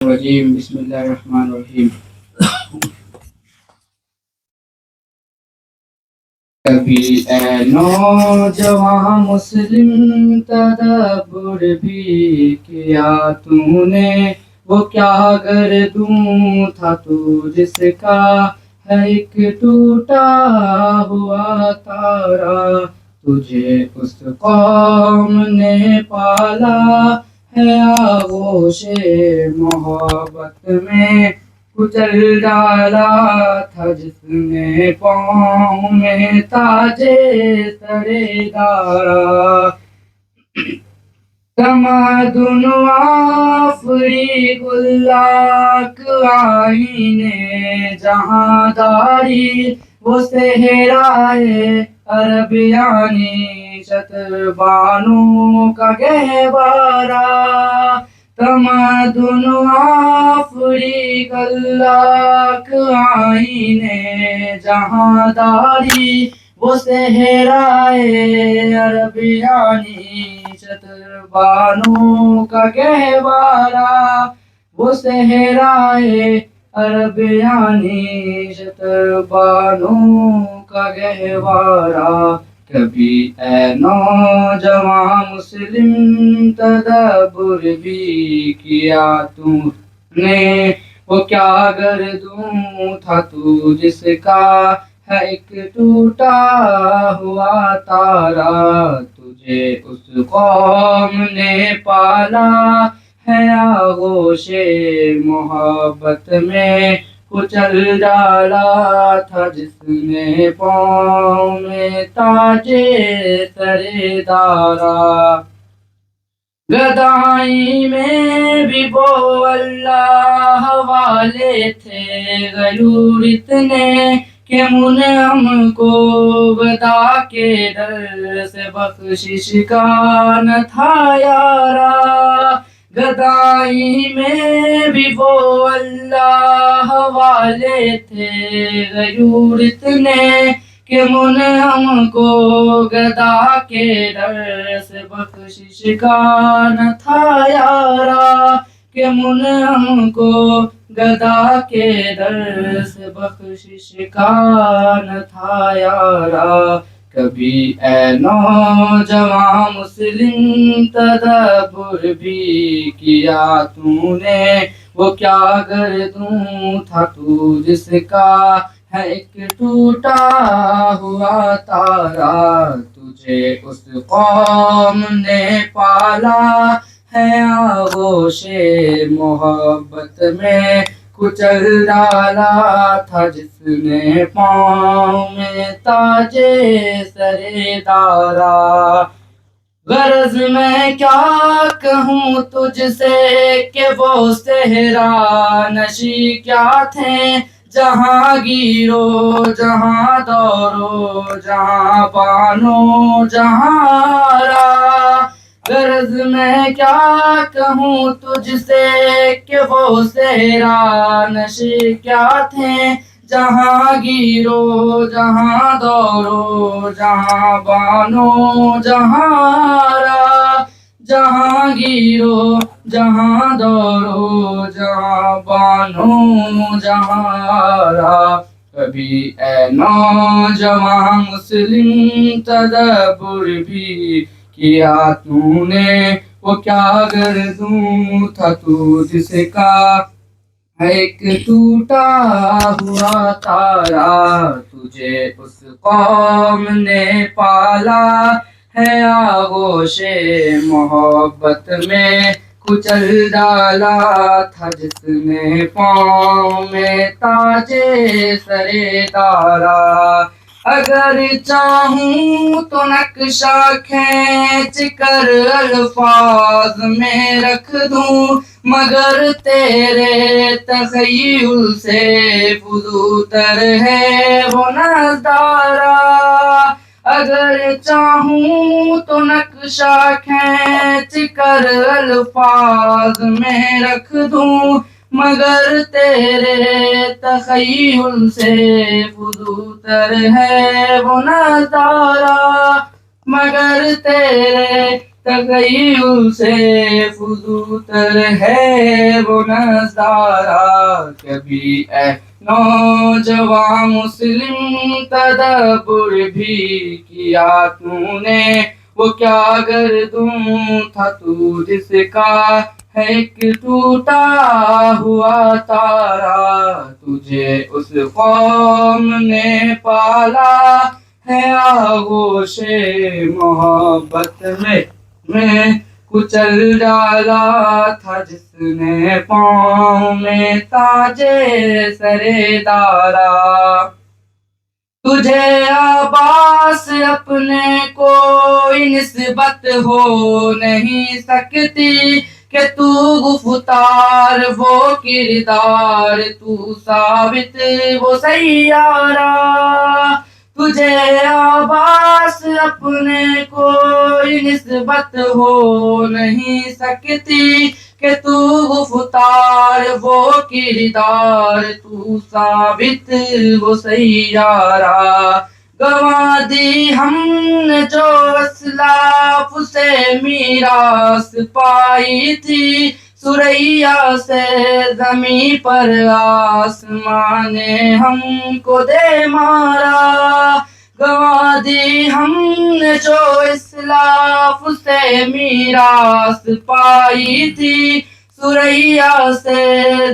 الرجیم بسم اللہ الرحمن الرحیم۔ کبھی اے نوجوان مسلم تدبر بھی کیا تو نے، وہ کیا گردوں تھا تو جس کا ہے ایک ٹوٹا ہوا تارا، تجھے اس قوم نے پالا ہے آغوش محبت میں، کچل ڈالا تھا جس نے پاؤں میں تاجے سرے دارا، تمدن آفری گلاک آئینے جہاں داری، وہ صحرائے عربیانی شتربانوں کا گہوارہ، تمدن آفری گلاک آئینے جہاں داری، وہ صحرائے عربیانی شتربانوں کا گہوارہ، وہ صحرائے عربیانی شتربانوں کا گہوارہ۔ کبھی اے نوجوان مسلم تدبر بھی کیا تو نے، وہ کیا گردوں تھا تو جس کا ہے ایک ٹوٹا ہوا تارا، تجھے اس قوم نے پالا ہے آغوش محبت میں، کچل ڈالا تھا جس نے پاؤں میں تاجے سرے دارا، گدائی میں بھی وہ اللہ والے تھے غیور اتنے کہ منعم کو گدا کے در سے بخشش کا نہ تھا یارا، گدائی میں بھی وہ اللہ والے تھے غیور اتنے کہ منعم کو گدا کے در سے بخشش کا نہ تھا یارا، کہ منعم کو گدا کے در سے بخشش کا نہ تھا یارا۔ کبھی اے نوجوان مسلم تدبر بھی کیا تو نے، وہ کیا گردوں تھا تو جس کا ہے ایک ٹوٹا ہوا تارا، تجھے اس قوم نے پالا ہے آغوش محبت میں، کچل ڈالا تھا جس نے پاؤں میں تاجے سرے دارا، غرض میں کیا کہوں تجھ سے کہ وہ صحرا نشی کیا تھے، جہاں گیرو جہاں دورو جہاں بانو جہاں آرا، غرض میں کیا کہوں تجھ سے کہ وہ صحرا نشی کیا تھے، جہاں گیرو جہاں دورو جہاں بانو جہاں آرا، جہاں گیرو جہاں دورو جہاں بانو جہاں آرا۔ کبھی اے نوجوان مسلم تدبر بھی کیا تو نے، وہ کیا گردوں تھا تو جس کا ہے ایک ٹوٹا ہوا تارا، تجھے اس قوم نے پالا ہے آغوش محبت میں، کچل ڈالا تھا جس نے پاؤں میں تاجے سرے دارا، اگر چاہوں تو نقشہ کھینچ کر الفاظ میں رکھ دوں، مگر تیرے تخیل سے فزودر ہے وہ نظارہ، اگر چاہوں تو نقشہ کھینچ کر الفاظ میں رکھ دوں، مگر تیرے تخیل سے فزودر ہے وہ نظارہ، مگر تیرے تغیر سے فزوتر ہے وہ نظارہ. کبھی اے نوجوان مسلم تدبر بھی کیا تو نے، وہ کیا گردوں تھا تو جس کا ہے ایک ٹوٹا ہوا تارا. تجھے اس قوم نے پالا ہے آغوش محبت میں کچل ڈالا تھا جس نے پاؤں میں تاجے سرے دارا. تجھے عباس اپنے کوئی نسبت ہو نہیں سکتی کہ تو گفتار وہ کردار تو ثابت وہ سیارہ. تجھے عباس اپنے کوئی نسبت ہو نہیں سکتی کہ تو گفتار وہ کردار تو ثابت وہ سیارہ. گنوا دی ہم نے جو اسلاف سے میراث پائی تھی، ثریا سے زمیں پر آسمان نے ہم کو دے مارا. گنوا دی ہم نے جو اسلاف سے میراث پائی تھی، ثریا سے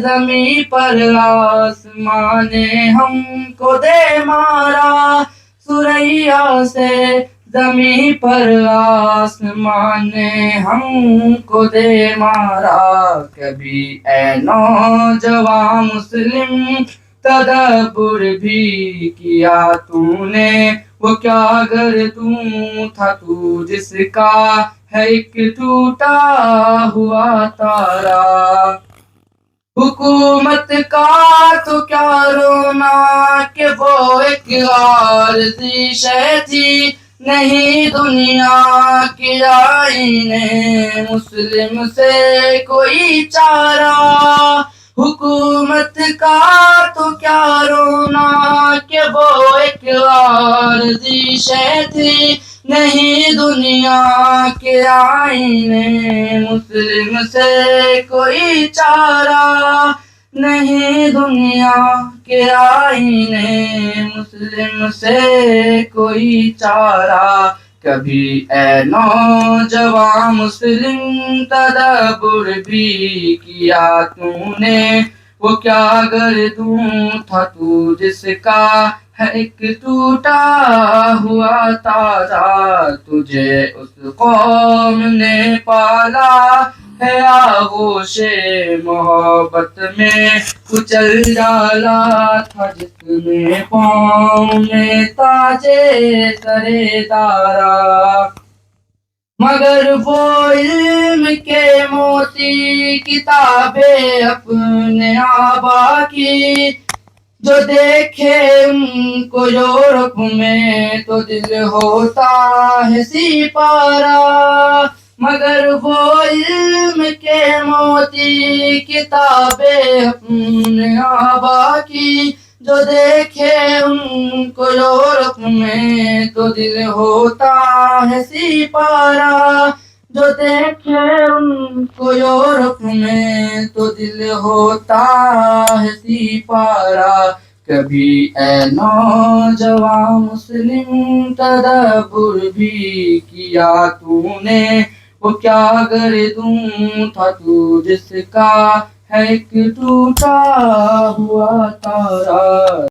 زمیں پر آسمان نے ہم کو دے مارا. ثریا سے زمیں پر آسمان نے ہم کو دے مارا. کبھی اے نوجوان مسلم تدبر بھی کیا تو نے، وہ کیا گردوں تھا تو جس کا ہے ایک ٹوٹا ہوا تارا. حکومت کا تو کیا رونا کہ وہ ایک عارضی شے تھی، نہیں دنیا کے آئین مسلم سے کوئی چارہ. حکومت کا تو کیا رونا کہ وہ ایک عارضی شے تھی، نہیں دنیا کے آئین مسلم سے کوئی چارہ. نہیں دنیا کے آئین مسلم سے کوئی چارہ. کبھی اے نوجوان مسلم تدبر بھی کیا تو نے، وہ کیا گردوں تھا تو جس کا ہے ایک ٹوٹا ہوا تارا. تجھے اس قوم نے پالا ہے آغوش محبت میں کچل ڈالا تھا جس نے پاؤں میں تاجے سرے دارا. مگر وہ علم کے موتی کتابیں اپنے آبا کی، جو دیکھے ان کو یورپ میں تو دل ہوتا ہے سپارہ. مگر وہ علم کے موتی کتابیں اپنے آبا کی، جو دیکھے ان کو یورپ میں تو دل ہوتا ہے سپارہ. جو دیکھے ان کو یورپ میں تو دل ہوتا ہے سپارہ. کبھی اے نوجوان مسلم تدبر بھی کیا تو نے، وہ کیا گردوں تھا تو جس کا ہے ایک ٹوٹا ہوا تارا.